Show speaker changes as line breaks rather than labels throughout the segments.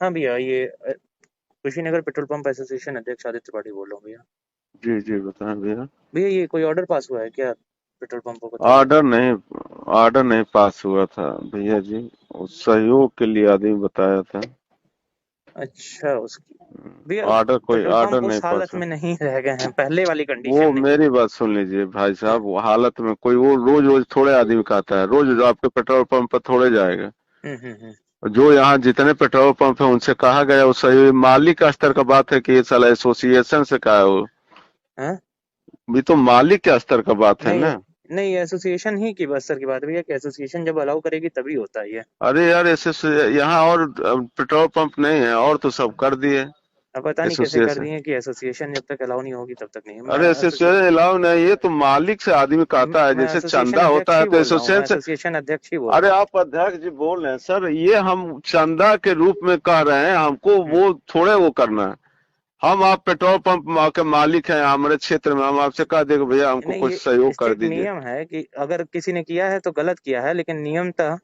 हाँ भैया, ये कुशीनगर पेट्रोल पंप एसोसिएशन अध्यक्ष आदित्य त्रिपाठी बोल रहा हूँ भैया।
जी जी बताएं भैया।
भैया, ये कोई ऑर्डर पास हुआ है क्या पेट्रोल पंपों को ताला
ऑर्डर
लगाने का?
नहीं ऑर्डर नहीं पास हुआ था भैया जी। वो सहयोग के लिए आदमी बताया था।
अच्छा, उसकी भैया,
कोई
पेट्रोल
ऑर्डर
पंप
नहीं
उस
पास
हालत
हुआ।
में नहीं रह गए हैं, पहले वाली कंडीशन
वो
नहीं
मेरी
है।
बात सुन लीजिए भाई
हाँ।
साहब, वो हालत में कोई वो रोज रोज थोड़े आदमी का आता है, रोज आपके पेट्रोल पंप पर थोड़े जाएगा।
हम्म।
जो यहाँ जितने पेट्रोल पंप है उनसे कहा गया, वो सही मालिक का स्तर का बात है कि ये साला एसोसिएशन से कहा है वो।
हाँ?
ये तो मालिक के स्तर का बात है
नहीं
ना।
नहीं, एसोसिएशन ही की बस सर की बात है भैया, कि एसोसिएशन जब अलाउ करेगी तभी होता है ये।
अरे यार ऐसे यहाँ और पेट्रोल पंप नहीं है, और तो सब कर दिए
अब पता नहीं कैसे कर
एसोसिएशन।
दिए कि एसोसिएशन जब तक अलाउ नहीं होगी तब तक नहीं है। मैं
अरे एसोसिएशन
एसोसिएशन
अलाउ नहीं, ये तो मालिक से आदमी कहता है,
मैं
जैसे
एसोसिएशन
चंदा होता
अध्यक्ष
है
ही
तो
बोल रहा हूँ, मैं
एसोसिएशन।
एसोसिएशन अध्यक्ष ही बोल
अरे
रहा हूँ।
आप अध्यक्ष जी बोल रहे हैं सर, ये हम चंदा के रूप में कह रहे हैं, हमको
हम्म।
वो थोड़े वो करना है। हम आप पेट्रोल पंप के मालिक हैं हमारे क्षेत्र में, हम आपसे कह देंगे भैया हमको
नहीं,
कुछ
ये
सहयोग कर
स्ट्रिक्ट
दीजिए।
नियम है कि अगर किसी ने किया है तो गलत किया है, लेकिन नियमतः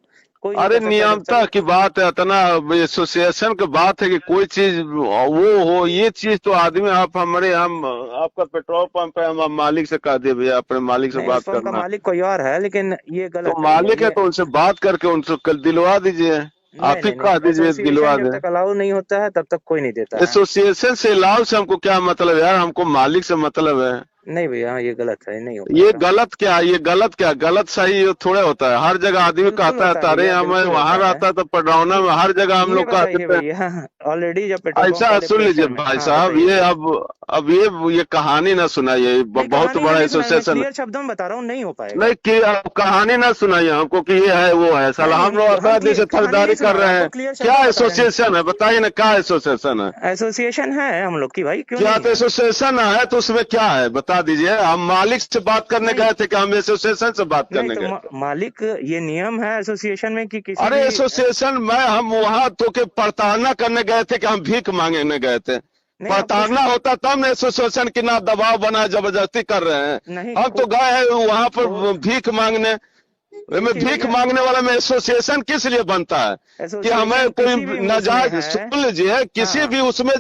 कोई नहीं
अरे
कर सकता जब
नियमता
तक।
की बात है, इतना एसोसिएशन की बात है कि कोई चीज वो हो, ये चीज तो आदमी आप हमारे हम आपका पेट्रोल पंप है, हम मालिक से कह दिए भैया अपने मालिक से
नहीं, उस
बात
पंप का
करना।
मालिक कोई और है, लेकिन ये
तो
गलत है भैया
मालिक है
ये।
तो उनसे बात करके उनसे कल दिलवा दीजिए।
नहीं
आप ही
नहीं नहीं,
कह दीजिए
एसोसिएशन
दिलवा
जब
दे।
तक अलाउ नहीं होता है तब तक कोई नहीं देता है।
एसोसिएशन से लाभ से हमको क्या मतलब है यार, हमको मालिक से मतलब है।
नहीं भैया, ये गलत है, नहीं हो
ये
पाएगा।
गलत क्या है, ये गलत क्या, गलत सही ये थोड़े होता है। हर जगह आदमी
बिल्कुल
कहता है
होता है
तारे
भैया,
यहाँ मैं
बिल्कुल
वहां
होता है।
रहता है तो पडरौना में हर जगह हम
ये
लोग कह
बताइए
देते हैं।
भैया, ऑलरेडी जब पेट्रोल पंप
ऐसा
वाले
सुन लीजिए
प्रेशर में,
भाई
हाँ
साहब,
बताइए
ये
भैया।
अब ये कहानी ना सुनाइए, ये
नहीं,
बहुत
कहानी
बड़ा
नहीं सुनाई, मैं
एसोसिएशन है।
क्लियर शब्दों में बता रहा हूँ, नहीं हो पाएगा।
नहीं कि आप कहानी ना सुनाइए हमको कि ये है वो है, साला
नहीं,
हम लोग
हम
अपना
क्लियर
जैसे
कहानी नहीं
खरीदारी कर
सुना रहे,
रहे
आपको
हैं।
क्लियर
क्या
शब्दों में बता रहे हैं।
एसोसिएशन है बताइए ना, क्या एसोसिएशन है।
एसोसिएशन है हम लोग की भाई, क्यों
क्या
नहीं
तो
है?
एसोसिएशन है तो उसमें क्या है बता दीजिए। हम मालिक से बात करने
नहीं
गए थे कि हम एसोसिएशन से बात
नहीं,
करने
तो
गए थे।
मालिक, ये नियम है एसोसिएशन में कि किसी
अरे
भी
एसोसिएशन में हम वहां तो के प्रताड़ना करने गए थे कि हम भीख मांगने गए थे।
नहीं, आप कुछ
प्रताड़ना होता तब ना एसोसिएशन की ना दबाव बना जबरदस्ती कर रहे हैं।
नहीं
हम तो गए हैं वहां पर
को
भीख मांगने। में
देखिए
भीख
भैया,
मांगने वाला में एसोसिएशन किस लिए बनता है कि हमें
एसोसिएशन
कोई
किसी भी उसमें
नाजायज,
है।
सुन लीजिए, किसी
हाँ।
भी उसमें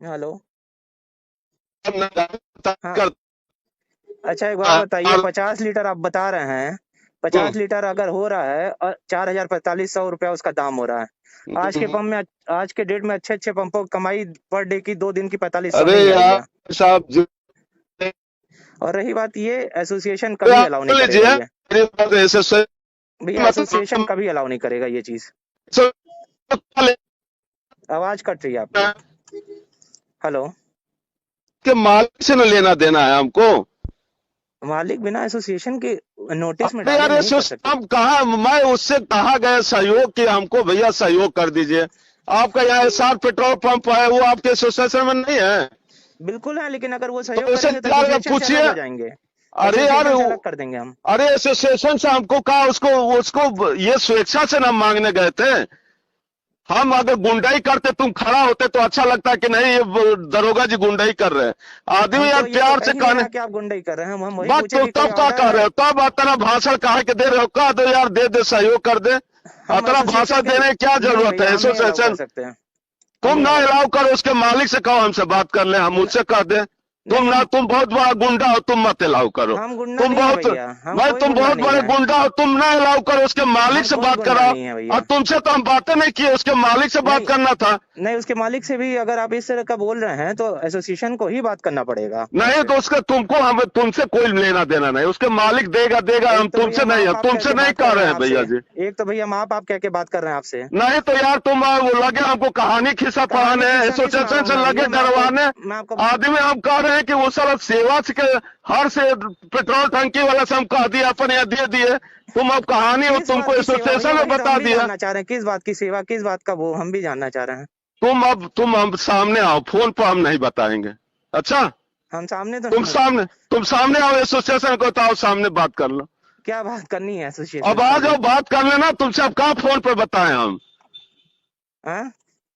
हेलो।
नाजायज
हाँ।
करता
अच्छा, एक बात
है।
बताइए, 50 लीटर आप बता रहे हैं, 50 लीटर अगर हो रहा है और 4,4500 रुपया उसका दाम हो रहा है। आज के
हम्म।
पंप में, आज के डेट में अच्छे अच्छे पंपों की कमाई पर डे की 2 दिन की 4500
अरे
नहीं है
यार
भैया।
साहब
और रही बात, ये एसोसिएशन कभी
आप
अलाउ
सुन
नहीं करेगा
लीजिए
ये।
मेरी बात ऐसे
भैया, एसोसिएशन
मतलब
कभी अलाउ नहीं करेगा ये चीज। आवाज कट रही है आपकी। हेलो।
के मालिक से न लेना देना है हमको।
मालिक बिना एसोसिएशन के नोटिस में
अरे
डाले
यार
नहीं
ऐसे
कर सकते।
हम कहा, मैं उससे कहा गया सहयोग कि हमको भैया सहयोग कर दीजिए। आपका यहाँ एसआर पेट्रोल पंप है, वो आपके एसोसिएशन में नहीं है।
बिल्कुल है, लेकिन अगर वो
तो
सहयोग
उसे
करेंगे तो
जाकर
एसोसिएशन से अलग
पूछिए।
हो जाएंगे।
अरे यार
एसोसिएशन से अलग कर देंगे हम।
अरे एसोसिएशन से हमको कहा, उसको उसको ये स्वेच्छा से ना मांगने गए थे। हम अगर गुंडाई करते, तुम खड़ा होते तो अच्छा लगता कि नहीं ये दरोगा जी गुंडाई कर रहे हैं। आदमी
हम
यार
तो ये तो
प्यार
कह
से
ही नहीं
कहने
रहा कि आप गुंडाई कर रहे हैं, हम वही
बात
पूछे
तो
कि कोई
तब क्या
ऑर्डर
कर
है।
रहे हो, तब इतना भाषण काहे के दे रहे हो, कह दो यार दे दे सहयोग कर दे।
हम
इतना
एसोसिएशन
भाषण
के,
देने की क्या
नहीं
जरूरत
भैया,
है
हम नहीं अलाउ कर
एसोसिएशन।
सकते हैं। हम
तुम
नहीं
ना
अलाउ
अलाउ करो, उसके मालिक से कहो हमसे बात कर ले, हम
न,
उससे कह दे। तुम
नहीं
ना,
हम
तुम बहुत बड़ा गुंडा हो, तुम मत अलाउ करो।
हम गुंडा
तुम
नहीं है
बहुत,
भैया, हम
भाई
कोई
तुम
गुंडा
बहुत
नहीं
बड़े
है।
गुंडा हो, तुम ना अलाउ करो, उसके मालिक
हम
से
कोई
बात
गुंडा
कराओ।
नहीं है
और
भैया।
तुमसे तो हम बातें नहीं किए, उसके मालिक से बात
नहीं
करना था।
नहीं, उसके मालिक से भी अगर आप इस तरह का बोल रहे हैं तो एसोसिएशन को ही बात करना पड़ेगा
नहीं
आपसे।
तो उसका तुमको, हम तुमसे कोई लेना देना नहीं, उसके मालिक देगा देगा, हम
एक तो भैया
तुमसे
हम
नहीं, हम
आप कह
तुमसे
के
नहीं
बात कर
कह
रहे
रहे
हैं
हैं भैया
आपसे।
जी।
एक तो भैया हम आप कह के बात कर रहे हैं आपसे।
नहीं तो यार तुम वो लगे हमको कहानी खिस्सा
कहानी
पढ़ाने,
किस्सा नहीं सुना रहा
एसोसिएशन
हूँ
से
मैं
लगे
भैया,
डरवाने।
मैं आपको
आदमी हम कह रहे हैं कि वो सारा सेवा से के हर से पेट्रोल टंकी वाला से हम कह दिए अपन यहाँ दे दिए। तुम अब कहानी वो
किस
तुमको
बात की सेवा भैया,
एसोसिएशन में
वही तो हम
बता
भी
दिया।
जानना चाह रहे हैं, किस बात की सेवा, किस बात का वो हम भी जानना चाह रहे हैं।
तुम हम सामने आओ, फोन पर हम नहीं बताएंगे। अच्छा,
हम सामने तो
तुम सामने आओ, एसोसिएशन को बताओ, सामने बात कर लो।
क्या बात करनी है
अब
एसोसिएशन
आ
सामने?
जाओ बात कर लेना, तुमसे अब कहा फोन पर बताएं हम।
हाँ,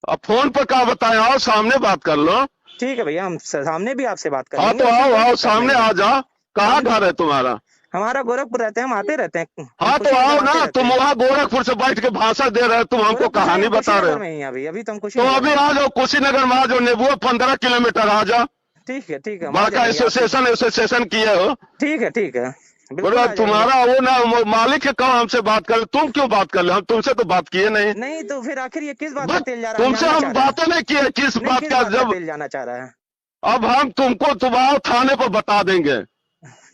अब फोन पर कहा बताएं, आओ सामने बात कर लो।
ठीक है भैया, हम सामने भी आपसे बात कर
हाँ
लेंगे,
तो
उसमें
आओ
कोई
आओ
दिक्कत
सामने
नहीं है।
आ जाओ। कहाँ
हम
घर है तुम्हारा।
हमारा गोरखपुर रहते हैं, हम आते रहते हैं।
हाँ तो आओ ना, तुम वहाँ गोरखपुर से बैठ के भाषण दे रहे हो, तुम हमको कहानी बता रहे हो।
अभी तो हम
तो
कुशीनगर
अभी
में
आ जाओ कुशीनगर में, आ जाओ, नेबुआ 15 किलोमीटर आ जाओ।
ठीक है ठीक है, हम आ
बड़ा
जाएंगे
एसोसिएशन एसोसिएशन किए हो।
ठीक है ठीक है, बिल्कुल
बोलो
आ जाएंगे।
तुम्हारा वो ना मालिक है, कहो हमसे बात कर, तुम क्यों बात कर ले, हम तुमसे तो बात किए नहीं।
नहीं तो फिर आखिर ये किस बात का
बस
तेल जा रहा है,
तुमसे
जानना
हम
चाह रहे हैं।
बातें नहीं किए, किस
नहीं,
बात
किस
का,
बात का
जब
तेल जाना चाह रहा है।
अब हम तुमको तुम्हारे थाने पर बता देंगे।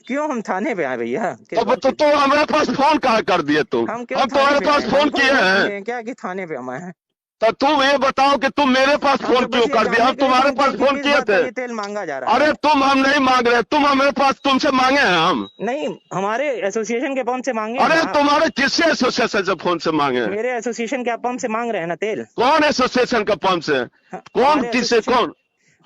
क्यों हम थाने पे आए भैया? किस
अब
बात
तो
की?
हमारे पास फोन कहाँ कर दिए तुम?
हम क्यों
हम
थाने
तुम्हारे
पे
पास
आए?
फोन
हमको
किए
वोट
हैं,
मिले हैं क्या कि थाने पे हम आए हैं?
तो तुम ये बताओ कि तुम मेरे पास
हम
फोन
तो
क्यों
बस ये
कर दिया? हम
जानने के लिए
तुम्हारे
फोन
पास
किए कि
फोन
किस
किए
बात का
थे।
ये तेल मांगा जा रहा है।
अरे तुम हम नहीं मांग रहे, तुम हमारे पास तुमसे मांगे हैं हम।
नहीं, हमारे एसोसिएशन के पंप से मांगे
अरे
हैं ना।
तुम्हारे किससे एसोसिएशन से फोन से मांगे हैं?
मेरे एसोसिएशन के पंप से मांग रहे हैं ना तेल।
कौन एसोसिएशन का पंप से? कौन
हमारे
किससे?
एसोसिएशन
कौन?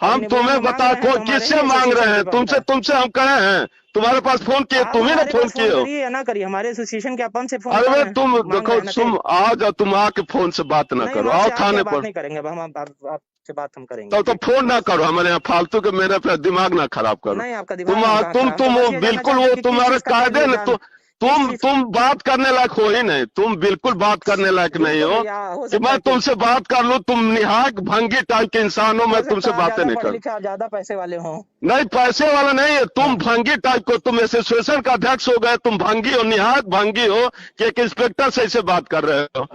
अब
हम
निबुआ
तुम्हें
में मांग
बता,
रहे हैं तो
कौन
हमारे
किससे
ही
मांग रहे
एसोसिएशन
हैं?
के पंप
तुमसे
है।
तुमसे हम कहे हैं, तुम्हारे पास फोन किए,
आप
तुम ही ना
हमारे
फोन
पास
किए
फोन
हो।
करिए या ना करिए, हमारे एसोसिएशन के पंप से फोन
अरे
कर
वे
रहे हैं,
तुम
मांग
देखो,
रहे हैं ना
तुम
तेल।
आ जाओ, तुम आके फोन से बात ना
नहीं,
करो,
हम
आओ
आपसे आके
थाने
बात
पर।
नहीं करेंगे, अब हम आपसे बात हम करेंगे।
तो फोन ना करो हमारे यहाँ फालतू के, मेरे पे दिमाग ना खराब करो।
नहीं, आपका
तुम
दिमाग हम कहाँ खराब,
तुम
हम तो बस ये जानना
बिल्कुल
चाहते हैं
वो
कि किस
तुम्हारे
चीज का तेल
कायदे
ये
न,
जान किस चीज।
तुम बात करने लायक हो ही नहीं, तुम बिल्कुल बात करने लायक नहीं
बिल्कुल
हो
भैया, हो
कि
सकता
मैं
है कि
तुमसे बात कर लूं। तुम निहायत भंगी टाइप के इंसान हो,
हो
मैं
सकता
तुमसे
है आप
बातें
ज्यादा
नहीं
पढ़े
कर।
लिखे, आप ज्यादा पैसे वाले हो।
नहीं, पैसे वाला नहीं है, तुम
हाँ।
भंगी टाइप को, तुम एसोसिएशन का अध्यक्ष हो गए, तुम भंगी हो, निहायत भंगी हो कि एक इंस्पेक्टर से ऐसे बात कर रहे हो।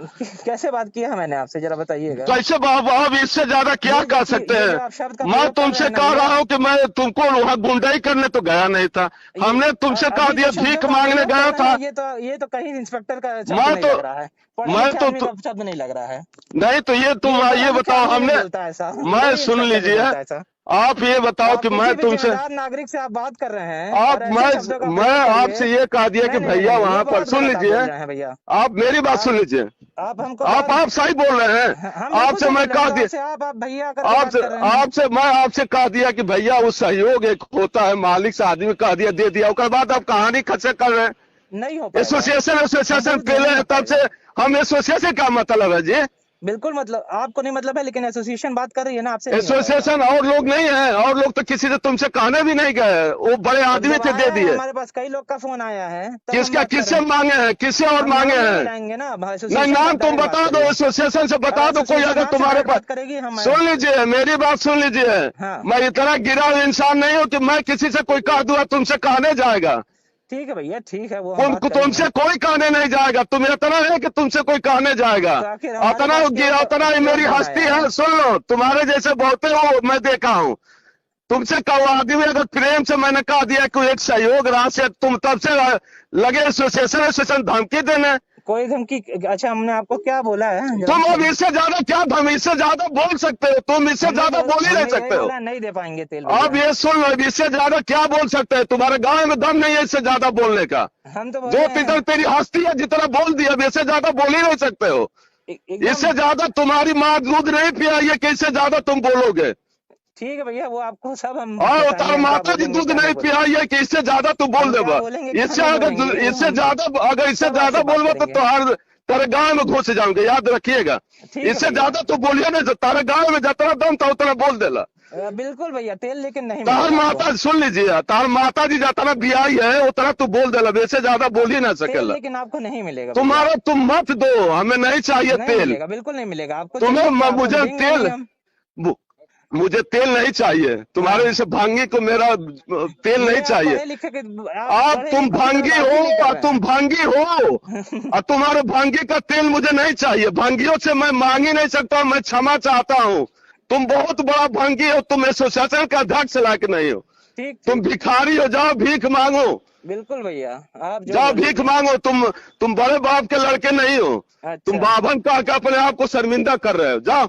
कैसे बात किया है मैंने आपसे, जरा बताइएगा।
कैसे बाबू, अब इससे ज्यादा क्या कर सकते
ये
हैं?
जो आप शब्द का
मैं
प्रयोग कर रहे
तुमसे
हैं ना
कह
भैया,
रहा हूँ कि मैं तुमको वहाँ गुंडाई करने तो गया नहीं था, हमने तुमसे कह
अभी
दिया
जो शब्दों
भीख
का
मांगने
प्रयोग
गया
कर रहे
था।
हैं, ये तो कहीं इंस्पेक्टर का शब्द
मैं
नहीं
तो
लग रहा है, पढ़े
मैं
लिखे
तो
आदमी का शब्द नहीं लग रहा है।
नहीं तो ये तुम
पढ़ा
ये
लिखा
बताओ,
आदमी नहीं
हमने,
बोलता ऐसा,
मैं
कोई
सुन
इंस्पेक्टर नहीं
लीजिए,
बोलता ऐसा।
आप ये बताओ
आप
कि
किसी
मैं
भी
तुमसे,
जिम्मेदार नागरिक से आप बात कर रहे हैं
आप
और ऐसे शब्दों का
मैं
प्रयोग करिए।
आपसे ये कह दिया कि
नहीं,
भैया
ये
वहाँ पर,
बहुत
सुन
गलत आप
लीजिए,
बोल रहे हैं भैया।
आप मेरी बात
आप
सुन लीजिए,
आप हमको
आप सही बोल रहे हैं।
हम बिल्कुल
आपसे
सही
मैं
बोल रहे
कह
हैं, तो
दिया,
आप भैया करके बात
आपसे
कर रहे हैं।
आपसे मैं आपसे कह दिया कि भैया वो सहयोग एक होता है, मालिक से आदमी कह दिया, दे दिया, उसके बाद आप कहानी खर्चे कर रहे हैं।
नहीं हो पाएगा,
एसोसिएशन एसोसिएशन पहले है, तब से हम एसोसिएशन क्या मतलब है जी?
बिल्कुल मतलब आपको नहीं मतलब है, लेकिन एसोसिएशन बात कर रही है ना आपसे। नहीं हो पाएगा।
एसोसिएशन और लोग नहीं है, और लोग तो किसी से तुमसे कहने भी नहीं गए, वो बड़े आदमी
जब
थे,
आया
दे
है,
दिए।
हमारे पास कई लोग का फोन आया है, तब हम
किसका,
बात कर
किससे
रहे हैं।
मांगे हैं, किससे और
हम
मांगे
नाम नहीं
हैं?
गिनाएंगे ना,
नहीं,
एसोसिएशन
नाम
का
तुम
डायरेक्ट
बता
बात
दो,
करिए।
एसोसिएशन से बता दो, कोई
एसोसिएशन
अगर
आपसे
तुम्हारे
डायरेक्ट
पास।
बात करेगी, हम
सुन लीजिए, मेरी बात सुन लीजिए,
हाँ।
मैं इतना गिरा हुआ इंसान नहीं हूँ कि मैं किसी से कोई कह दूंगा तुमसे कहने जाएगा।
ठीक है भैया, ठीक है, वो हम बात करेंगे।
तुमसे कोई कहने नहीं जाएगा, तुम इतना है कि तुमसे कोई कहने जाएगा,
तो आखिर हमारे
उतना
पास क्यों
उतना ही मेरी
फोन
हस्ती
आया
है। सुन लो, तुम्हारे जैसे बहुते हो मैं देखा हूँ, तुमसे कहो आदमी अगर प्रेम से मैंने कह दिया कि एक सहयोग राशि, तुम तब से लगे एसोसिएशन धमकी देने।
कोई धमकी? अच्छा, हमने आपको क्या बोला है?
तुम अब इससे ज्यादा क्या इससे ज्यादा बोल सकते हो? तुम इससे ज्यादा बोल ही नहीं
हमने यही
सकते हो।
बोला, नहीं दे पाएंगे तेल
अब
भैया।
ये सुन लो, इससे ज्यादा क्या बोल सकते हैं? तुम्हारे गांव में दम नहीं है इससे ज्यादा बोलने का।
हम तो
जो पितर तेरी हस्ती है, जितना बोल दिया, अब इससे ज्यादा बोल ही नहीं सकते हो। इससे ज्यादा तुम्हारी माँ दूध नहीं पियाई है कि इससे ज्यादा तुम बोलोगे?
ठीक है भैया, वो आपको सब हम
और तार माता जी दूध नहीं पियाई है कि इससे ज्यादा तू बोल देगा? इससे इससे ज्यादा अगर इससे ज्यादा बोलबो तो हर तेरे गांव में घुस जाओगे, याद रखिएगा। इससे ज्यादा तू बोलिए ना, तारे गांव में जितना दम था उतना बोल देला।
बिल्कुल भैया, तेल लेकिन नहीं
तार माता, सुन लीजिए, तार माता जी जितना बियाई है उतना तू बोल देला, वैसे ज्यादा बोल ही ना सकेला।
लेकिन आपको नहीं मिलेगा
तुम्हारा, तुम मत दो, हमें नहीं चाहिए तेल।
बिल्कुल नहीं मिलेगा आपको।
तुम्हें मुझे तेल, मुझे तेल नहीं चाहिए तुम्हारे जैसे भांगी को, मेरा तेल नहीं चाहिए। आप तुम भांगी हो और तुम भांगी हो और तुम्हारे भांगी का तेल मुझे नहीं चाहिए। भांगियों से मैं मांग ही नहीं सकता, मैं क्षमा चाहता हूँ। तुम बहुत बड़ा भांगी हो, तुम एसोसिएशन का अध्यक्ष लायक नहीं हो, तुम भिखारी हो, जाओ भीख मांगो।
बिल्कुल भैया, आप
जाओ भीख मांगो। तुम बड़े बाप के लड़के नहीं हो। तुम बाभन कह के अपने आप को शर्मिंदा कर रहे हो। जाओ,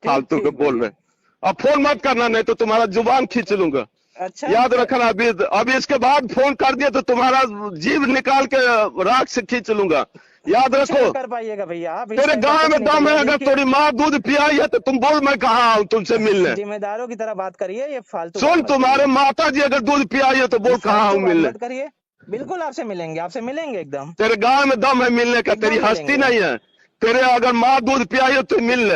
फालतू के बोल रहे। अब फोन मत करना, नहीं तो तुम्हारा जुबान खींच लूंगा।
अच्छा,
याद रखना, अभी इसके बाद फोन कर दिया तो तुम्हारा जीभ निकाल के राख से खींच लूंगा, याद रखो।
कर पाइएगा भैया आप?
तेरे गांव में दम है, अगर तेरी माँ दूध पियाई है तो तुम बोल, मैं कहाँ आऊँ तुमसे मिलने।
जिम्मेदारों की तरह बात करिए, ये फालतू
सुन, तुम्हारे माता जी अगर दूध पियाई है तो बोल, कहाँ आऊँ मिलने।
करिए, बिल्कुल आपसे मिलेंगे एकदम।
तेरे गांव में दम है मिलने का, तेरी हस्ती नहीं है। तेरे अगर माँ दूध पियाई हो तो मिल ले।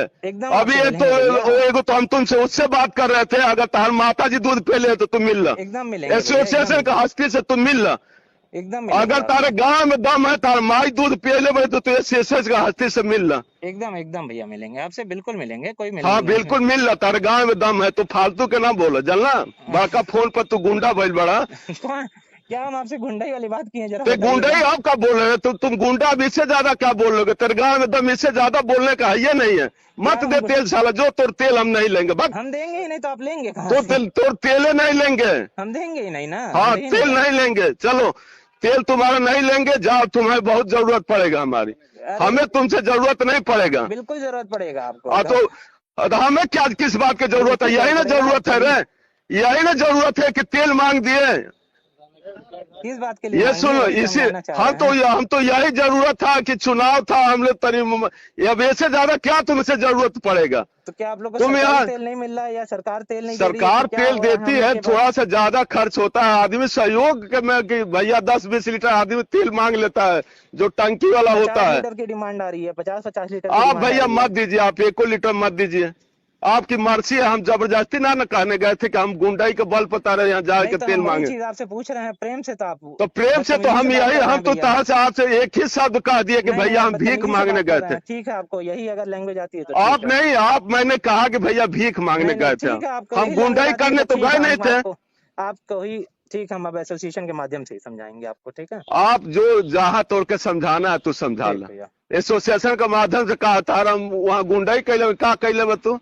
अभी एक तो हम तुमसे उससे बात कर रहे थे, अगर तुम्हारी माता जी दूध पी ले तो तुम मिल ला,
एकदम मिलेंगे।
एसोसिएशन का हस्ती से तुम मिल ला।
एकदम मिलेंगे
अगर
आपको।
तारे गांव में दम है, तार माई दूध पिए ले तो तुझे शेषज का हस्ती से मिल ला।
एकदम एकदम भैया मिलेंगे आपसे, बिल्कुल मिलेंगे, कोई
हाँ
मिलेंगे नहीं
बिल्कुल मिल ला, तारे गांव में दम है। तो फालतू के ना बोलो जानला, बड़का फोन पर तू गुंडा भइल बड़ा।
कौन, क्या हम आपसे गुंडाई वाली बात की है, जरा
तो
बताइए
गुंडा ही
जरा।
आप क्या बोल रहे हो? तुम गुंडा अब इससे ज्यादा क्या बोल लोगे? तेरे गांव में दम इससे ज्यादा बोलने का है ये नहीं है। मत
क्या
दे
हम
तेल साला, जो तोर तेल हम नहीं लेंगे। बस
हम देंगे ही नहीं तो आप लेंगे कहाँ
तो
से?
तेल तोर तेले नहीं लेंगे।
हम देंगे ही नहीं ना, हम
हाँ
दे ही
तेल
नहीं
नहीं लेंगे, चलो तेल तुम्हारा नहीं लेंगे, जाओ, तुम्हें बहुत जरूरत पड़ेगा हमारी,
पाएंगे। अरे
हमें तुमसे जरूरत नहीं पड़ेगा।
बिल्कुल जरूरत पड़ेगा आपको।
तो हमें क्या, किस बात की जरूरत है?
बिल्कुल
यही ना
जरूरत पड़ेगा
जरूरत है
आपको।
रे, यही ना जरूरत है कि तेल मांग दिए।
किस बात के लिए
ये
मांगे,
सुनो,
वही तो हम
इसी
जानना चाह रहे हैं।
हम तो यही जरूरत था कि चुनाव था, हम लोग तरी अब इससे ज्यादा क्या तुमसे जरूरत पड़ेगा?
तो क्या आप लोग को
तुम
सरकारी
यहाँ,
तेल नहीं मिल रहा है या सरकार तेल नहीं दे रही है,
सरकार
कि क्या
तेल
हो रहा है
देती
हम
है,
लोग के पास?
थोड़ा सा ज्यादा खर्च होता है, आदमी सहयोग के में कि भैया 10-20 लीटर आदमी तेल मांग लेता है, जो टंकी वाला होता
50
है।
लीटर की डिमांड आ रही है, 50-50 लीटर की
आप
डिमांड आ
भैया
रही है।
मत दीजिए, आप 1 लीटर मत दीजिए, आपकी मर्जी है। हम जबरदस्ती ना कहने गए थे कि हम गुंडाई के बल पता रहे यहाँ
नहीं
जाके
तो
तेल
हम वही
मांगे।
चीज आपसे पूछ रहे हैं, प्रेम से, तो आप
तो प्रेम से तो
बदतमीजी
हम
से बात
यही,
कर रहे
हम
हैं
तो
भैया।
तरह से आपसे एक ही शब्द कह दिए कि
नहीं
भैया
आप
हम भीख
बदतमीजी से
मांगने
बात कर
गए
रहे
थे।
हैं। ठीक है, आपको यही अगर लैंग्वेज आती है तो
आप
ठीक है।
नहीं, आप मैंने कहा कि भैया भीख मांगने
नहीं नहीं
गए थे,
ठीक है, आपको
हम
यही लैंग्वेज
गुंडाई
आती है
करने
तो
तो
ठीक
गए
है,
नहीं
हम
थे।
आपको ही, ठीक, हम अब एसोसिएशन के माध्यम से ही समझाएंगे आपको, ठीक है।
आप जो जहाँ तोड़ के समझाना है तू समझा
ठीक
ला।
भैया,
एसोसिएशन के माध्यम से कहा था, हम वहाँ गुंडाई कैले, क्या कैले बा तू?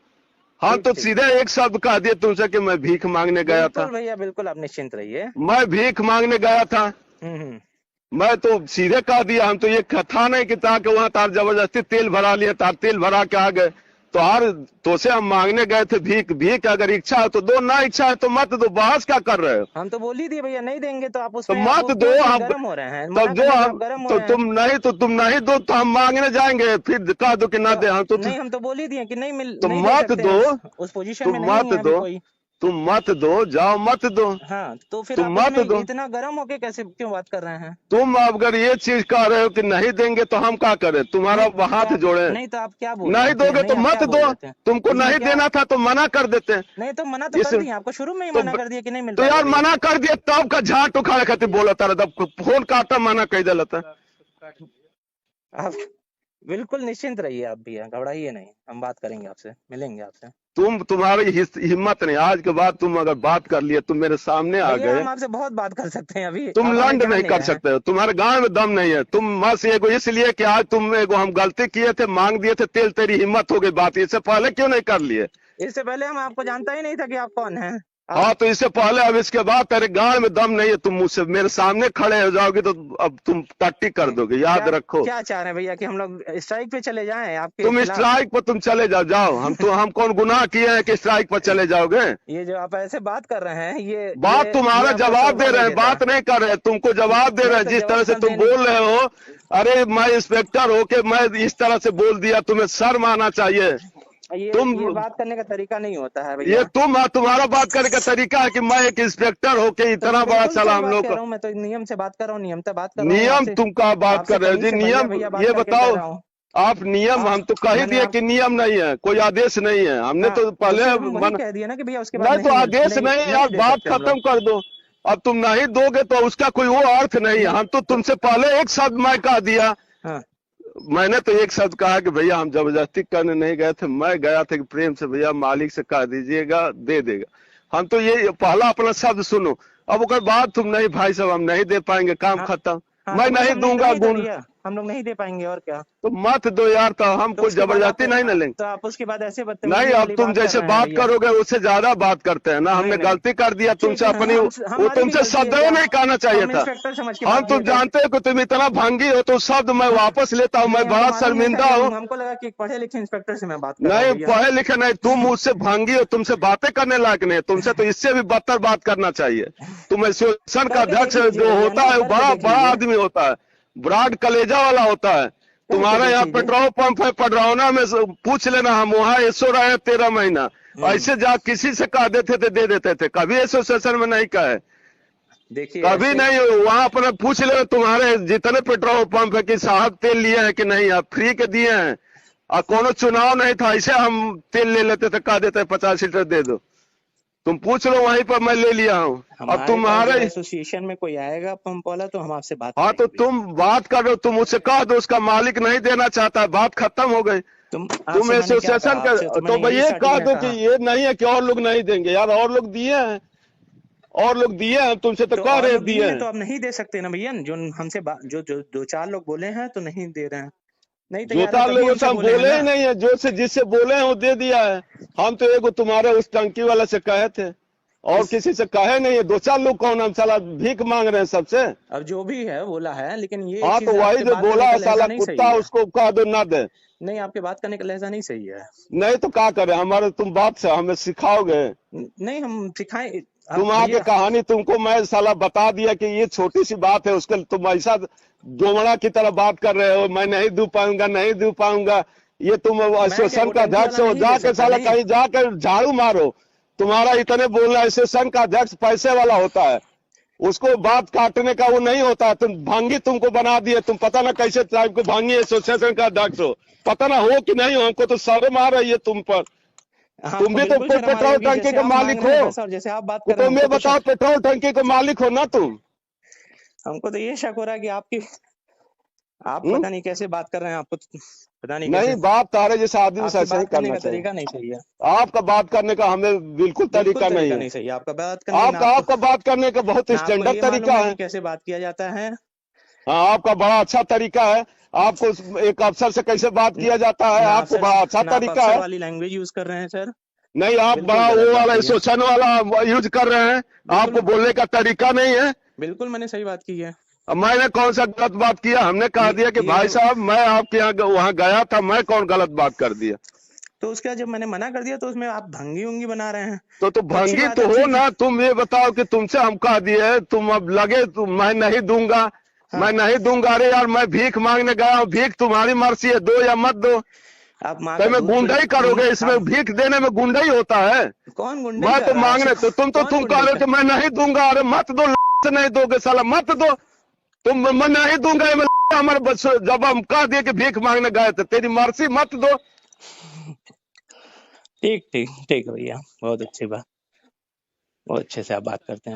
हम
ठीक
तो
ठीक।
सीधे एक शब्द कह दिए तुमसे कि मैं भीख मांगने गया था।
बिल्कुल भैया बिल्कुल, आप निश्चिंत रहिए।
मैं भीख मांगने गया था,
हम्म।
मैं तो सीधे कह दिया। हम तो ये था नहीं कि ताकि वहां तार जबरदस्ती तेल भरा लिए, तार तेल भरा के आ गए। तो तो से हम मांगने गए थे भीख। भीख अगर इच्छा है तो दो, ना इच्छा है तो मत दो। बहस क्या कर रहे हो?
हम तो बोल ही दिए भैया, नहीं देंगे तो आप
तो
उसमें आप
मत दो।
क्यों इतने
हम
गर्म हो रहे हैं?
तब
मना
जो
करने पे आप
हम,
गर्म हो
तो
रहे हैं।
तुम नहीं दो तो हम मांगने जाएंगे, फिर कह दो कि ना दे। हम तो
नहीं, हम तो बोल ही दिए कि नहीं
तो
नहीं दे
मत
सकते
दो,
हैं, उस पोजीशन में
तुम
नहीं
मत
है अभी
दो,
कोई।
तुम मत दो, जाओ मत दो,
हाँ तो फिर
तुम
आप
मत
इसमें
दो।
इतना गर्म होके कैसे क्यों बात कर रहे हैं?
तुम अगर ये चीज कह रहे हो कि नहीं देंगे तो हम क्या करें? तुम्हारा
नहीं तो
हाथ
आप,
जोड़े?
नहीं तो आप क्या बोल रहे
नहीं
हैं फिर?
दोगे
नहीं
तो
आप
मत
क्या बोल
दो।
रहे थे?
तुमको
इसमें
नहीं
क्या?
देना था तो मना कर देते।
नहीं तो मना तो
इस
कर दिए, आपको शुरू में ही
तो,
मना कर दिया कि नहीं मिल
तो
पाएगा
यार
भैया।
मना कर दिया, तब का झाट उखाड़ खातिर बोला था, तब फोन काटा, मना कह दिया था।
आप बिल्कुल निश्चिंत रहिए, आप भैया घबराइए नहीं, हम बात करेंगे आपसे, मिलेंगे आपसे।
तुम्हारी हिम्मत नहीं, आज के बाद तुम अगर बात कर लिए, तुम मेरे सामने आ
भैया
गए,
हम आपसे बहुत बात कर सकते हैं, अभी
तुम
आप हमें
लंड
जान
नहीं
नहीं
कर
रहे हैं।
सकते हो। तुम्हारे गांव में दम नहीं है। तुम बस एगो इसलिए कि आज तुम एगो हम गलती किए थे, मांग दिए थे तेल, तेरी हिम्मत हो गई बात। इससे पहले क्यों नहीं कर लिए?
इससे पहले हम आपको जानता ही नहीं था कि आप कौन हैं।
हाँ तो इससे पहले, अब इसके बाद तेरे गांव में दम नहीं है। तुम मुझसे मेरे सामने खड़े हो जाओगे तो अब तुम टट्टी कर दोगे, याद
क्या
रखो।
क्या चाह रहे हैं भैया कि हम लोग स्ट्राइक पे चले जाएं आपके
तुम
खिलाफ?
स्ट्राइक पर तुम चले जाओ। हम कौन गुनाह किए हैं कि स्ट्राइक पर चले जाओगे?
ये जो आप ऐसे बात कर रहे हैं,
बात तुम्हारा
आपको
जवाब
शोभा
दे रहे
नहीं
हैं,
देता।
बात नहीं कर रहे, तुमको जवाब दे रहे हैं।
तो
जिस तरह से
जवाब
तुम बोल रहे हो, अरे मैं इंस्पेक्टर होके मैं इस तरह से बोल दिया, तुम्हें शर्म आना चाहिए।
ये बात करने का तरीका नहीं होता है भैया।
ये तुम्हारा बात करने का तरीका है कि मैं एक इंस्पेक्टर होके इतना
तो
बड़ा
बिल्कुल
चला
सही
हम
बात
लोग
कह
को।
रहा हूं, मैं तो नियम से बात कर रहा हूँ, नियम से बात कर रहा हूँ
नियम
आपसे।
तुम क्या बात
आपसे
कर रहे हो
तमीज
जी?
से भैया
नियम
भैया बात
ये
करके कह
बताओ,
रहा हूँ।
आप नियम, हम तो कह ही
मैंने
दिए कि नियम नहीं है, कोई आदेश नहीं है। हमने तो पहले
हम वही कह दिया ना कि भैया उसके बाद
नहीं तो आदेश नहीं, आप
दे
बात
सकते हम
खत्म
लोग।
कर दो। अब तुम नहीं दोगे तो उसका कोई वो अर्थ नहीं है। हम तो तुमसे पहले एक शब्द मैं कह दिया।
हाँ
मैंने तो एक शब्द कहा कि भैया हम जबरदस्ती करने नहीं गए थे, मैं गया था कि प्रेम से भैया मालिक से कह दीजिएगा, दे देगा। हम तो ये पहला अपना शब्द सुनो। अब उसके बाद तुम नहीं भाई साहब हम नहीं दे पाएंगे, काम
हाँ,
खत्म,
हाँ,
मैं
तो
नहीं
हमने
दूंगा
नहीं तो
गुण।
भैया, हम लोग नहीं दे पाएंगे और क्या।
तो मत दो यार, तो हम
तो
कोई
उसके बाद
जबरदस्ती नहीं ना लेंगे।
तो आप उसके बाद ऐसे
नहीं,
बदतमीजी
अब
वाली
तुम
बात कर
जैसे
रहे हैं
बात
भैया।
करोगे उससे ज्यादा बात करते हैं ना। हमने
नहीं।
गलती कर दिया तुमसे
ठीक है,
अपनी, वो
हमारी भी
तुमसे
गलती है
शब्द
क्या?
नहीं कहना चाहिए
हम
था।
इंस्पेक्टर समझ के
हम
बात
तुम
किए थे।
जानते हो कि तुम इतना भंगी हो तो शब्द मैं वापस लेता हूँ। मैं
नहीं, हमको
बड़ा
मालूम नहीं था
शर्मिंदा
कि
हूँ।
हमको लगा कि एक पढ़े लिखे इंस्पेक्टर से मैं बात कर रहा हूँ
नहीं
भैया।
पढ़े लिखे नहीं, तुम मुझसे भांगी हो, तुमसे बातें करने लायक नहीं। तुमसे तो इससे भी बदतर बात करना चाहिए। तुम एसोसिएशन का
करके
अध्यक्ष
देख लीजिए
जो
भैया
होता
ना,
है,
करके
बड़ा
देख
बड़ा
लीजिए।
आदमी होता है, ब्राड कलेजा वाला होता है। तुम्हारे
देख
यहाँ
लीजिए।
पेट्रोल पंप है पडरौना में, पूछ लेना, हम वहाँ एसो रहे हैं 13 महीना। ऐसे जा किसी से कह देते थे, दे देते थे, कभी एसोसिएशन में नहीं कहे,
देखिए
कभी नहीं। वहाँ अपने पूछ ले, तुम्हारे जितने पेट्रोल पंप है कि साहब तेल लिए हैं कि नहीं, आप फ्री के दिए हैं, और कोनो चुनाव नहीं था, ऐसे हम तेल ले लेते थे, कह देते 50 लीटर दे दो। तुम पूछ लो वहीं पर, मैं ले लिया हूँ। अब
हमारे पास
तुम्हारे
जब एसोसिएशन में कोई आएगा पंप वाला तो हम आपसे बात
हाँ, तो
करेंगे भैया।
तुम बात करो, तुम उससे कह दो उसका मालिक नहीं देना चाहता है, बात खत्म हो गई।
तुम
तुम
आपसे मैंने क्या
एसोसिएशन
कहा?
का
आपसे तो
तो
मैंने
भाई
यही
ये
स्टार्टिंग
कह
में
दो कि
कहा।
ये नहीं है कि और लोग नहीं देंगे यार, और लोग दिए हैं, और लोग दिए हैं, तुमसे तो
तो
कह
और
रहे
लोग
दिए
दिए हैं
हैं।
तो आप नहीं दे सकते ना भैया, जो हमसे जो जो दो चार लोग बोले हैं तो नहीं दे रहे हैं, नहीं
जो
तैयार है
चार
तभी
लोगों से
हमसे
हम
बोले हैं
बोले
ना।
ही नहीं है, जो से जिससे बोले हैं वो दे दिया है। हम तो एगो तुम्हारे उस टंकी वाले से कहे थे, और
किस
किसी से कहे नहीं है। दो चार लोग कौन, हम साला भीख मांग रहे हैं सबसे।
अब जो भी है बोला है, लेकिन ये
हाँ, तो
चीज
वही
आपके
जो
बात
बोला
करने का
है
लहजा
साला
नहीं सही
कुत्ता,
है।
उसको कह दो ना दे।
नहीं, आपके बात करने का लहजा नहीं सही है।
नहीं तो क्या करे हमारे, तुम बात से हमें सिखाओगे।
नहीं हम सिखाएं।
तुम
आप
आके
भैया
कहानी, तुमको मैं साला बता दिया कि ये छोटी सी बात है, उसके तुम ऐसा दोमड़ा की तरह बात कर रहे हो, मैं नहीं दू पाऊंगा, नहीं दू पाऊंगा। ये तुम
मैं क्या
एसोसिएशन
वो
का
टंकी
अध्यक्ष
वाला
हो,
नहीं दे
जाके
सकता?
साला
नहीं
कहीं जाकर झाड़ू मारो। तुम्हारा इतने बोलना, एसोसिएशन का अध्यक्ष पैसे वाला होता है, उसको बात काटने का वो नहीं होता है। तुम भांगी तुमको बना दिए, तुम पता ना कैसे टाइप को भांगी एसोसिएशन का अध्यक्ष हो, पता ना हो कि नहीं हो, हमको तो शर्म आ रही है तुम पर। तुम
हमको
भी तो
बिल्कुल
फिर
शर्म आ रही
पेट्रोल
होगी,
टंकी
जैसे
के
आप मांग
मालिक
रहे हैं
हो।
पैसा और जैसे आप बात कर रहे हैं
तुम ये
हमको तो
बताओ, पेट्रोल टंकी के मालिक हो ना तुम?
हमको तो ये शक हो रहा है कि आप
हम्म?
पता नहीं कैसे बात कर रहे हैं, आपको तो पता नहीं कैसे
नहीं, बात तारे जैसे आदमी से
आपकी
ऐसा ही
बात करने
करना
का
चाहिए।
तरीका नहीं सही है।
आपका बात करने का हमें बिल्कुल
बिल्कुल
तरीका नहीं
तरीका
है।
नहीं सही है आपका बात करने का।
आपका आपका बात करने का बहुत
ना आपको
स्टैंडर्ड
ये
तरीका
मालूम है
है।
कि कैसे बात किया जाता है।
हाँ, आपका बड़ा अच्छा तरीका है। आपको एक अफसर से कैसे बात किया जाता है,
ना
आपको बड़ा अच्छा
ना आप
तरीका
अफसर
है।
वाली लैंग्वेज यूज कर रहे हैं सर।
नहीं, आप
बिल्कुल
बड़ा
गलत
वो
बात
वाला
की है।
एसोसिएशन वाला यूज कर रहे हैं।
बिल्कुल
आपको बोलने का तरीका नहीं है।
बिल्कुल मैंने सही बात की है।
अब मैंने कौन सा गलत बात किया? हमने कह दिया कि
ये
भाई साहब मैं आपके यहाँ वहां गया था, मैं कौन गलत बात कर दिया?
तो उसके बाद जब मैंने मना कर दिया तो उसमें आप भंगी उंगी बना रहे हैं।
तो
तो अच्छी
भंगी
बात
तो
है,
हो
ठीक है।
ना। तुम ये बताओ कि तुमसे हम कह दिए, तुम अब लगे मैं नहीं दूंगा, मैं
हाँ,
नहीं दूंगा। अरे यार, मैं भीख मांगने गया हूँ, भीख तुम्हारी मर्जी है, दो या मत दो।
आप माँ
तो
का
मैं
दूध
गुंडाई करोगे? इसमें
आप
भीख देने में गुंडाई होता है?
कौन गुंडई
मैं
कर
तो
रहा है आपसे?
मांगने, तो
कौन
तुम कह
गुंडई
रहे हो
कर?
कि मैं नहीं दूंगा। अरे मत दो, से नहीं दोगे साला, मत दो। तुम मैं नहीं दूंगा, ये हमारे जब हम कह दिए कि भीख मांगने गए थे, तेरी मर्जी, मत दो।
ठीक ठीक ठीक भैया, बहुत अच्छी बात, बहुत अच्छे से आप बात करते हैं।